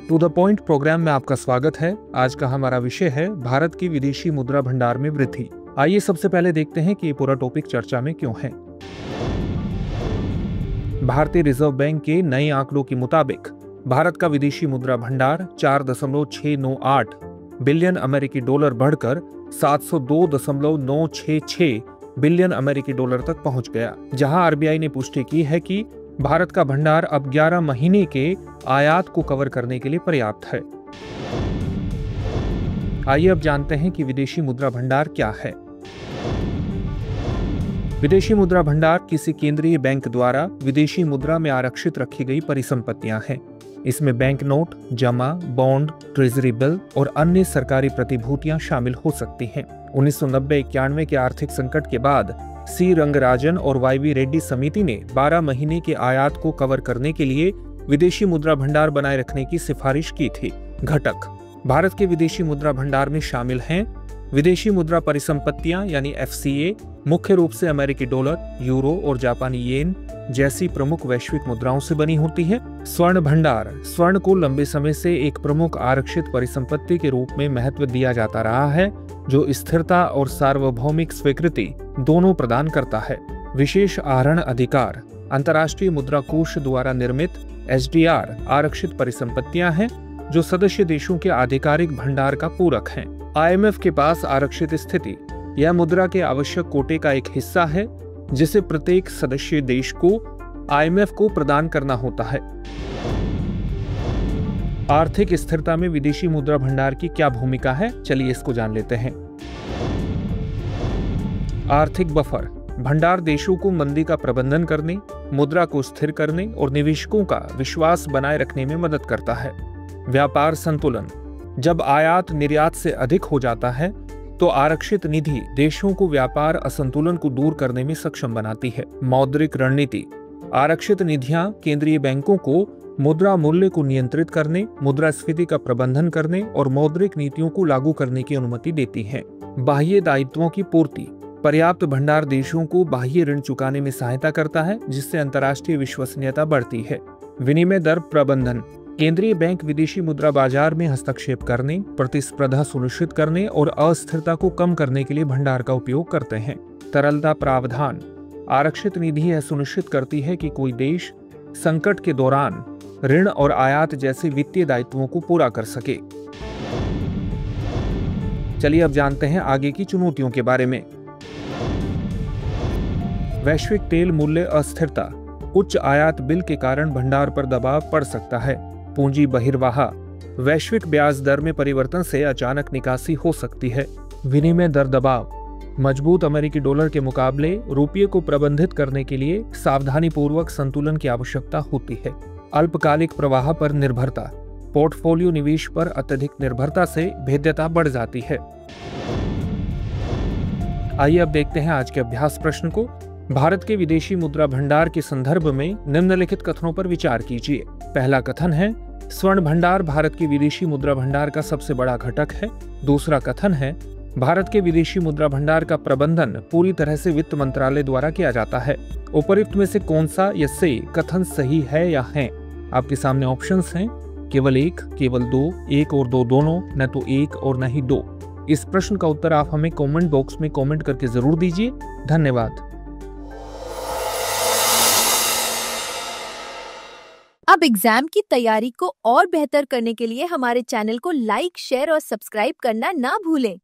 To the point programme में आपका स्वागत है। आज का हमारा विषय है भारत की विदेशी मुद्रा भंडार में वृद्धि। आइए सबसे पहले देखते हैं कि ये पूरा टॉपिक चर्चा में क्यों है। भारतीय रिजर्व बैंक के नए आंकड़ों के मुताबिक भारत का विदेशी मुद्रा भंडार 4.698 बिलियन अमेरिकी डॉलर बढ़कर 702.966 बिलियन अमेरिकी डॉलर तक पहुंच गया, जहां आरबीआई ने पुष्टि की है कि भारत का भंडार अब 11 महीने के आयात को कवर करने के लिए पर्याप्त है। आइए अब जानते हैं कि विदेशी मुद्रा भंडार क्या है। विदेशी मुद्रा भंडार किसी केंद्रीय बैंक द्वारा विदेशी मुद्रा में आरक्षित रखी गई परिसंपत्तियां हैं। इसमें बैंक नोट, जमा, बॉन्ड, ट्रेजरी बिल और अन्य सरकारी प्रतिभूतियां शामिल हो सकती हैं। 1990-91 के आर्थिक संकट के बाद सी रंगराजन और वाईवी रेड्डी समिति ने 12 महीने के आयात को कवर करने के लिए विदेशी मुद्रा भंडार बनाए रखने की सिफारिश की थी। घटक भारत के विदेशी मुद्रा भंडार में शामिल हैं विदेशी मुद्रा परिसंपत्तियां यानी एफसीए, मुख्य रूप से अमेरिकी डॉलर, यूरो और जापानी येन जैसी प्रमुख वैश्विक मुद्राओं से बनी होती है। स्वर्ण भंडार स्वर्ण को लंबे समय से एक प्रमुख आरक्षित परिसंपत्ति के रूप में महत्व दिया जाता रहा है, जो स्थिरता और सार्वभौमिक स्वीकृति दोनों प्रदान करता है। विशेष आहरण अधिकार अंतर्राष्ट्रीय मुद्रा कोष द्वारा निर्मित एसडीआर आरक्षित परिसंपत्तियां हैं, जो सदस्य देशों के आधिकारिक भंडार का पूरक हैं। आईएमएफ के पास आरक्षित स्थिति यह मुद्रा के आवश्यक कोटे का एक हिस्सा है, जिसे प्रत्येक सदस्य देश को आईएमएफ को प्रदान करना होता है। आर्थिक स्थिरता में विदेशी मुद्रा भंडार की क्या भूमिका है, चलिए इसको जान लेते हैं। आर्थिक बफर भंडार देशों को मंदी का प्रबंधन करने, मुद्रा को स्थिर करने और निवेशकों का विश्वास बनाए रखने में मदद करता है। व्यापार संतुलन जब आयात निर्यात से अधिक हो जाता है तो आरक्षित निधि देशों को व्यापार असंतुलन को दूर करने में सक्षम बनाती है। मौद्रिक रणनीति आरक्षित निधियां केंद्रीय बैंकों को मुद्रा मूल्य को नियंत्रित करने, मुद्रास्फीति का प्रबंधन करने और मौद्रिक नीतियों को लागू करने की अनुमति देती हैं। बाह्य दायित्वों की पूर्ति पर्याप्त भंडार देशों को बाह्य ऋण चुकाने में सहायता करता है, जिससे अंतर्राष्ट्रीय विश्वसनीयता बढ़ती है। विनिमय दर प्रबंधन केंद्रीय बैंक विदेशी मुद्रा बाजार में हस्तक्षेप करने, प्रतिस्पर्धा सुनिश्चित करने और अस्थिरता को कम करने के लिए भंडार का उपयोग करते हैं। तरलता प्रावधान आरक्षित निधि यह सुनिश्चित करती है कि कोई देश संकट के दौरान ऋण और आयात जैसे वित्तीय दायित्वों को पूरा कर सके। चलिए अब जानते हैं आगे की चुनौतियों के बारे में। वैश्विक तेल मूल्य अस्थिरता उच्च आयात बिल के कारण भंडार पर दबाव पड़ सकता है। पूंजी बहिर्वाह वैश्विक ब्याज दर में परिवर्तन से अचानक निकासी हो सकती है। विनिमय दर दबाव मजबूत अमेरिकी डॉलर के मुकाबले रुपये को प्रबंधित करने के लिए सावधानी पूर्वक संतुलन की आवश्यकता होती है। अल्पकालिक प्रवाह पर निर्भरता पोर्टफोलियो निवेश पर अत्यधिक निर्भरता से भेद्यता बढ़ जाती है। आइए अब देखते हैं आज के अभ्यास प्रश्न को। भारत के विदेशी मुद्रा भंडार के संदर्भ में निम्नलिखित कथनों पर विचार कीजिए। पहला कथन है स्वर्ण भंडार भारत के विदेशी मुद्रा भंडार का सबसे बड़ा घटक है। दूसरा कथन है भारत के विदेशी मुद्रा भंडार का प्रबंधन पूरी तरह से वित्त मंत्रालय द्वारा किया जाता है। उपरोक्त में से कौन सा या से कथन सही है या है? आपके सामने ऑप्शंस हैं, केवल एक, केवल दो, एक और दो दोनों, न तो एक और न ही दो। इस प्रश्न का उत्तर आप हमें कमेंट बॉक्स में कमेंट करके जरूर दीजिए। धन्यवाद। अब एग्जाम की तैयारी को और बेहतर करने के लिए हमारे चैनल को लाइक, शेयर और सब्सक्राइब करना ना भूलें।